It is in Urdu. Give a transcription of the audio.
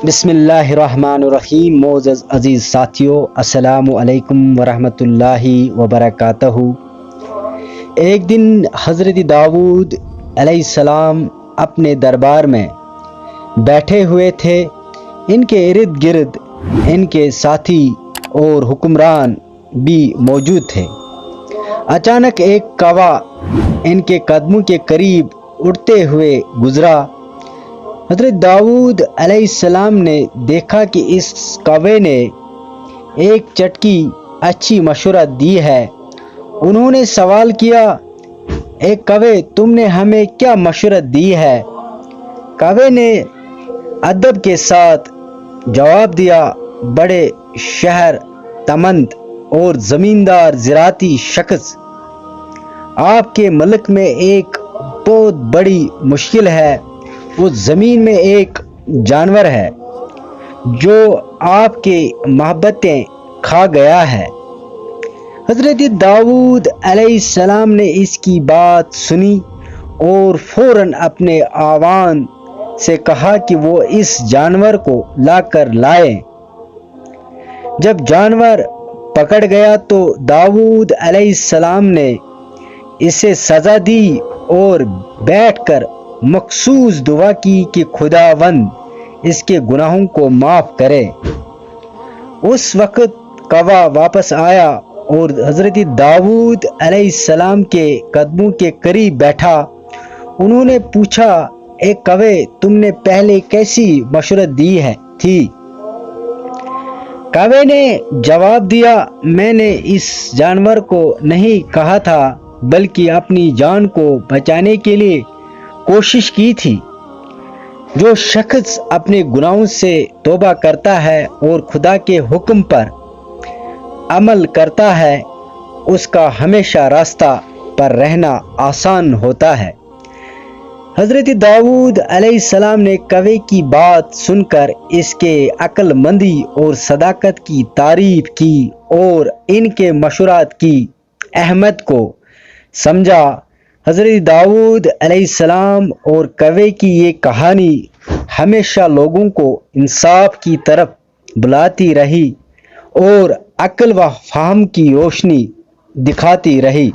بسم اللہ الرحمن الرحیم۔ معزز عزیز ساتھیو، السلام علیکم ورحمۃ اللہ وبرکاتہ۔ ایک دن حضرت داؤد علیہ السلام اپنے دربار میں بیٹھے ہوئے تھے۔ ان کے ارد گرد ان کے ساتھی اور حکمران بھی موجود تھے۔ اچانک ایک کوا ان کے قدموں کے قریب اڑتے ہوئے گزرا۔ حضرت داؤد علیہ السلام نے دیکھا کہ اس کوے نے ایک چٹکی اچھی مشورہ دی ہے۔ انہوں نے سوال کیا، اے کوے، تم نے ہمیں کیا مشورہ دی ہے؟ کوے نے ادب کے ساتھ جواب دیا، بڑے شہر تمند اور زمیندار زراعتی شخص، آپ کے ملک میں ایک بہت بڑی مشکل ہے۔ اس زمین میں ایک جانور ہے جو آپ کے محبتیں کھا گیا ہے۔ حضرت داؤد علیہ السلام نے اس کی بات سنی اور فوراً اپنے اعوان سے کہا کہ وہ اس جانور کو لا کر لائیں۔ جب جانور پکڑ گیا تو داؤد علیہ السلام نے اسے سزا دی اور بیٹھ کر مخصوص دعا کی کہ خداوند اس کے گناہوں کو معاف کرے۔ اس وقت کوا واپس آیا اور حضرت داؤد علیہ السلام کے قدموں کے قریب بیٹھا۔ انہوں نے پوچھا، اے کوے، تم نے پہلے کیسی مشورہ دی تھی؟ کوے نے جواب دیا، میں نے اس جانور کو نہیں کہا تھا بلکہ اپنی جان کو بچانے کے لیے کوشش کی تھی۔ جو شخص اپنے گناہوں سے توبہ کرتا ہے اور خدا کے حکم پر عمل کرتا ہے، اس کا ہمیشہ راستہ پر رہنا آسان ہوتا ہے۔ حضرت داؤد علیہ السلام نے کوے کی بات سن کر اس کے عقل مندی اور صداقت کی تعریف کی اور ان کے مشورات کی اہمیت کو سمجھا۔ حضرت داؤد علیہ السلام اور کوے کی یہ کہانی ہمیشہ لوگوں کو انصاف کی طرف بلاتی رہی اور عقل و فہم کی روشنی دکھاتی رہی۔